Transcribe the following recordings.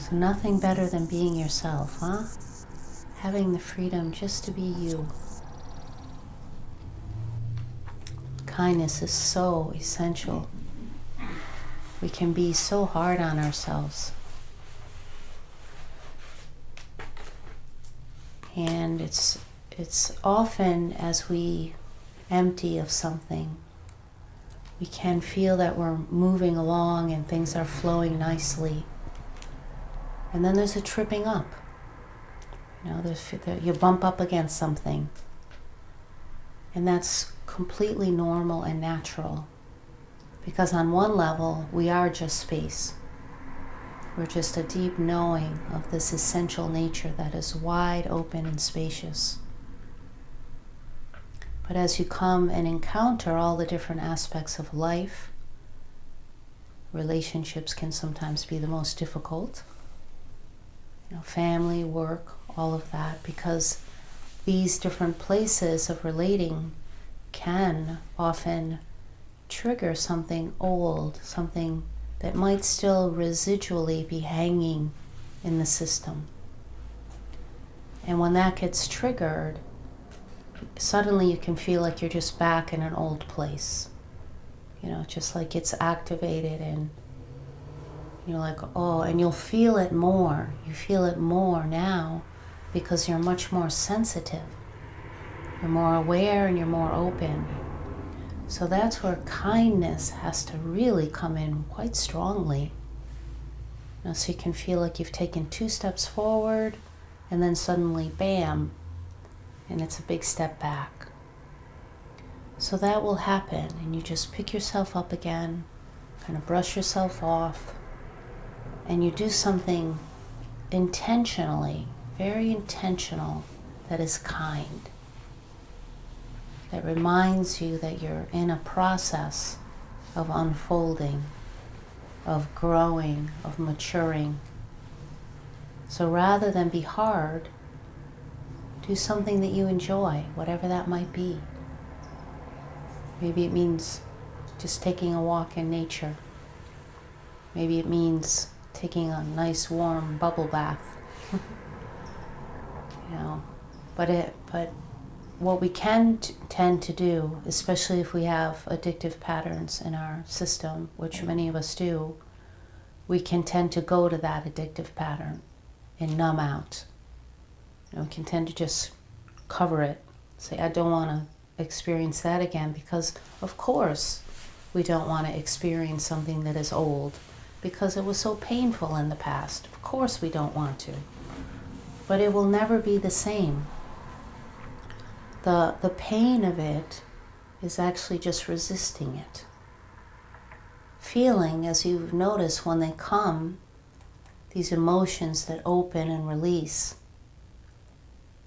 So nothing better than being yourself, huh? Having the freedom just to be you. Kindness is so essential. We can be so hard on ourselves. And it's often as we empty of something, we can feel that we're moving along and things are flowing nicely. And then there's a tripping up. You know, you bump up against something. And that's completely normal and natural. Because on one level, we are just space. We're just a deep knowing of this essential nature that is wide open and spacious. But as you come and encounter all the different aspects of life, relationships can sometimes be the most difficult. You know, family, work, all of that, because these different places of relating can often trigger something old, something that might still residually be hanging in the system. And when that gets triggered, suddenly you can feel like you're just back in an old place. You know, just like it's activated and you're like, oh, and you'll feel it more. You feel it more now because you're much more sensitive. You're more aware and you're more open. So that's where kindness has to really come in quite strongly. You know, so you can feel like you've taken 2 steps forward and then suddenly, bam, and it's a big step back. So that will happen, and you just pick yourself up again, kind of brush yourself off, and you do something intentionally, very intentional, that is kind. That reminds you that you're in a process of unfolding, of growing, of maturing. So rather than be hard, do something that you enjoy, whatever that might be. Maybe it means just taking a walk in nature. Maybe it means taking a nice warm bubble bath. You know, but what we can tend to do, especially if we have addictive patterns in our system, which many of us do, we can tend to go to that addictive pattern and numb out. You know, we can tend to just cover it, say, I don't want to experience that again, because of course we don't want to experience something that is old, because it was so painful in the past. Of course we don't want to. But it will never be the same. The pain of it is actually just resisting it. Feeling, as you've noticed when they come, these emotions that open and release,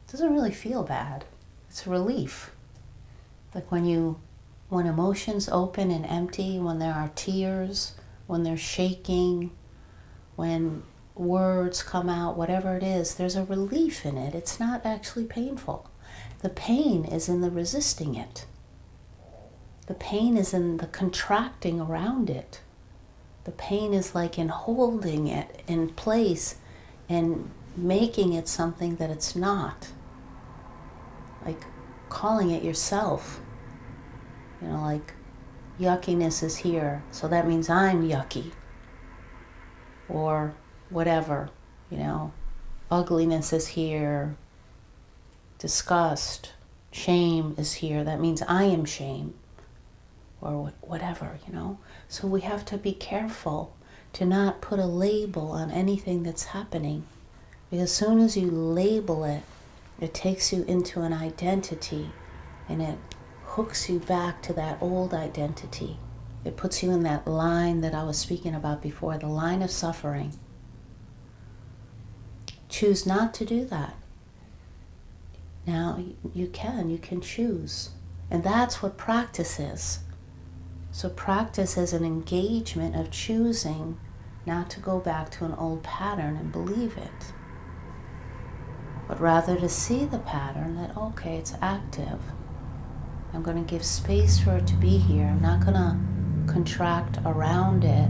it doesn't really feel bad. It's a relief. Like when emotions open and empty, when there are tears, when they're shaking, when words come out, whatever it is, there's a relief in it. It's not actually painful. The pain is in the resisting it. The pain is in the contracting around it. The pain is like in holding it in place and making it something that it's not. Like calling it yourself. You know, like yuckiness is here, so that means I'm yucky. Or whatever, you know, ugliness is here. Disgust, shame is here. That means I am shame. Or whatever, you know. So we have to be careful to not put a label on anything that's happening. Because as soon as you label it, it takes you into an identity and it hooks you back to that old identity. It puts you in that line that I was speaking about before, the line of suffering. Choose not to do that. Now you can choose. And that's what practice is. So practice is an engagement of choosing not to go back to an old pattern and believe it. But rather to see the pattern that, okay, it's active. I'm going to give space for it to be here. I'm not going to contract around it,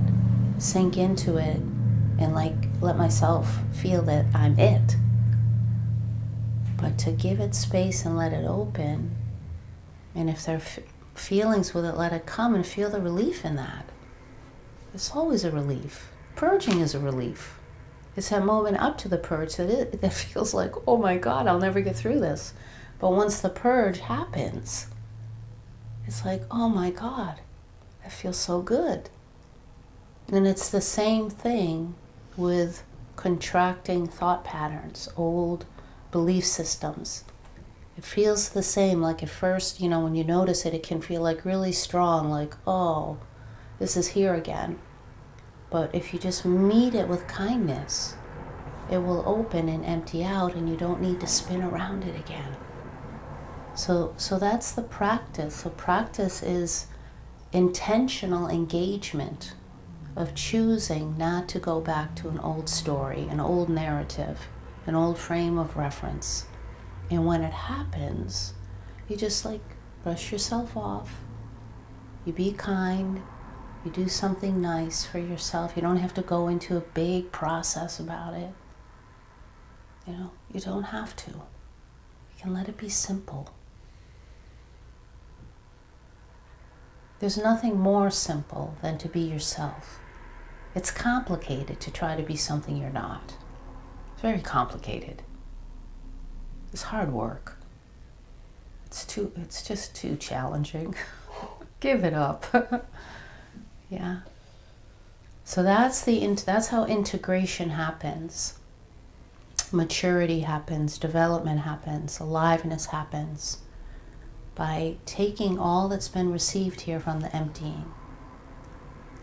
sink into it, and like let myself feel that I'm it. But to give it space and let it open, and if there are feelings with it, let it come and feel the relief in that. It's always a relief. Purging is a relief. It's that moment up to the purge that feels like, oh my God, I'll never get through this. But once the purge happens, it's like, oh my God, that feels so good. And it's the same thing with contracting thought patterns, old belief systems. It feels the same. Like at first, when you notice it, it can feel like really strong, like, oh, this is here again. But if you just meet it with kindness, it will open and empty out, and you don't need to spin around it again. So that's the practice. So practice is intentional engagement of choosing not to go back to an old story, an old narrative, an old frame of reference. And when it happens, you just like brush yourself off. You be kind. You do something nice for yourself. You don't have to go into a big process about it. You don't have to. You can let it be simple. There's nothing more simple than to be yourself. It's complicated to try to be something you're not. It's very complicated. It's hard work. It's just too challenging. Give it up. Yeah. So that's how integration happens. Maturity happens, development happens, aliveness happens by taking all that's been received here from the emptying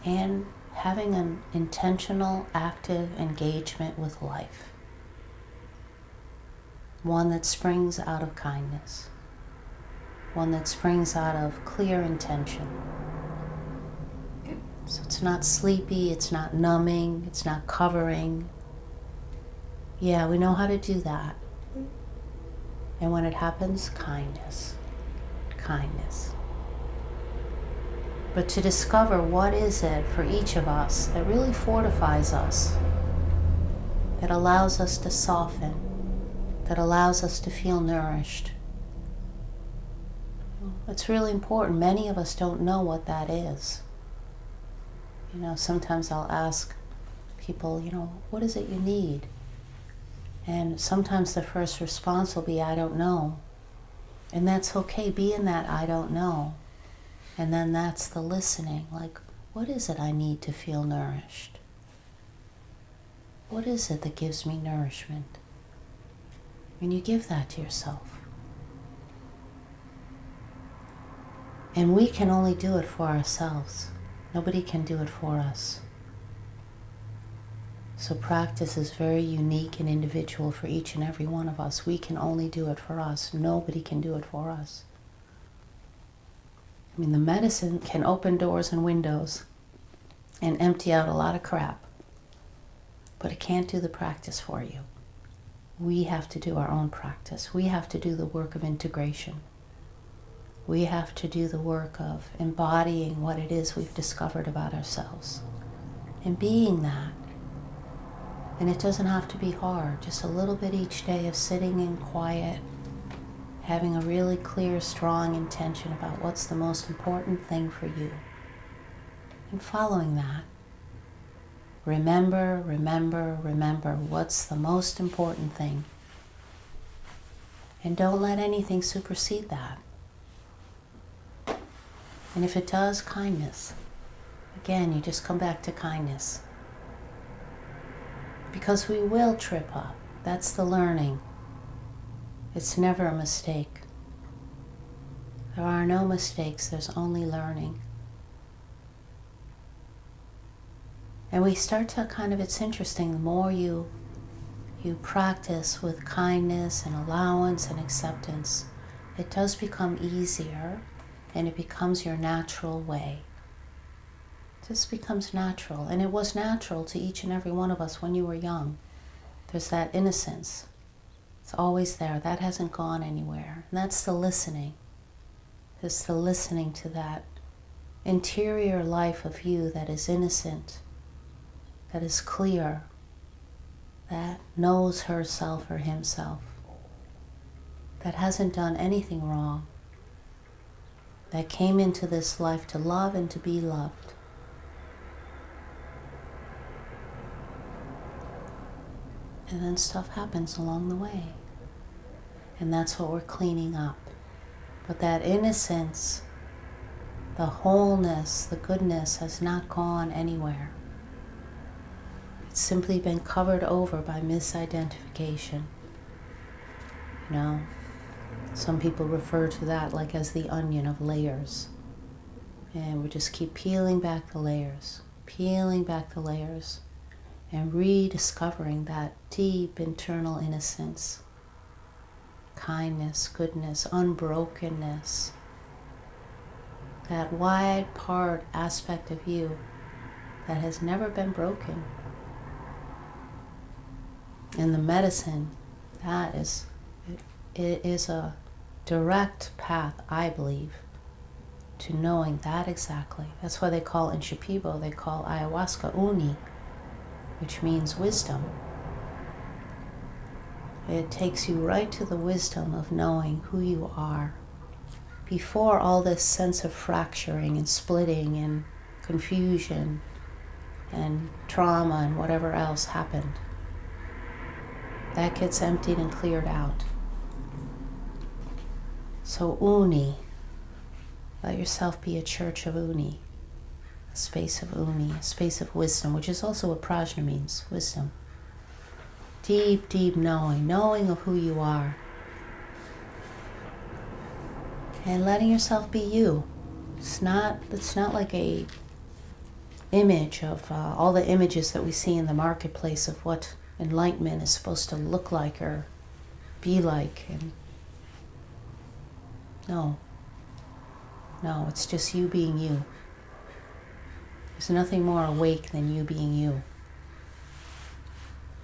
and having an intentional, active engagement with life. One that springs out of kindness. One that springs out of clear intention. So it's not sleepy, it's not numbing, it's not covering. Yeah, we know how to do that. And when it happens, kindness. Kindness. But to discover what is it for each of us that really fortifies us, that allows us to soften, that allows us to feel nourished. It's really important. Many of us don't know what that is. Sometimes I'll ask people, what is it you need? And sometimes the first response will be, I don't know. And that's okay. Be in that I don't know. And then that's the listening. Like, what is it I need to feel nourished? What is it that gives me nourishment? And you give that to yourself. And we can only do it for ourselves. Nobody can do it for us. So practice is very unique and individual for each and every one of us. We can only do it for us. Nobody can do it for us. The medicine can open doors and windows and empty out a lot of crap, but it can't do the practice for you. We have to do our own practice. We have to do the work of integration. We have to do the work of embodying what it is we've discovered about ourselves and being that. And it doesn't have to be hard, just a little bit each day of sitting in quiet, having a really clear, strong intention about what's the most important thing for you. And following that, remember, remember, remember what's the most important thing. And don't let anything supersede that. And if it does, kindness. Again, you just come back to kindness. Because we will trip up. That's the learning. It's never a mistake. There are no mistakes, there's only learning. And we start to it's interesting, the more you practice with kindness and allowance and acceptance, it does become easier and it becomes your natural way. It just becomes natural. And it was natural to each and every one of us when you were young. There's that innocence. It's always there. That hasn't gone anywhere. And that's the listening. It's the listening to that interior life of you that is innocent, that is clear, that knows herself or himself, that hasn't done anything wrong, that came into this life to love and to be loved. And then stuff happens along the way. And that's what we're cleaning up. But that innocence, the wholeness, the goodness has not gone anywhere. It's simply been covered over by misidentification. You know, some people refer to that like as the onion of layers. And we just keep peeling back the layers, and rediscovering that deep internal innocence, kindness, goodness, unbrokenness, that wide part aspect of you that has never been broken. And the medicine, it is a direct path, I believe, to knowing that exactly. That's why they call in Shipibo, they call ayahuasca uni, which means wisdom. It takes you right to the wisdom of knowing who you are before all this sense of fracturing and splitting and confusion and trauma and whatever else happened. That gets emptied and cleared out. So uni, let yourself be a church of uni, a space of uni, a space of wisdom, which is also what prajna means, wisdom. Deep, deep knowing of who you are. And letting yourself be you. It's not like a image of all the images that we see in the marketplace of what enlightenment is supposed to look like or be like. And no, it's just you being you. There's nothing more awake than you being you.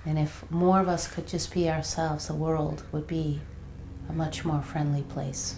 And if more of us could just be ourselves, the world would be a much more friendly place.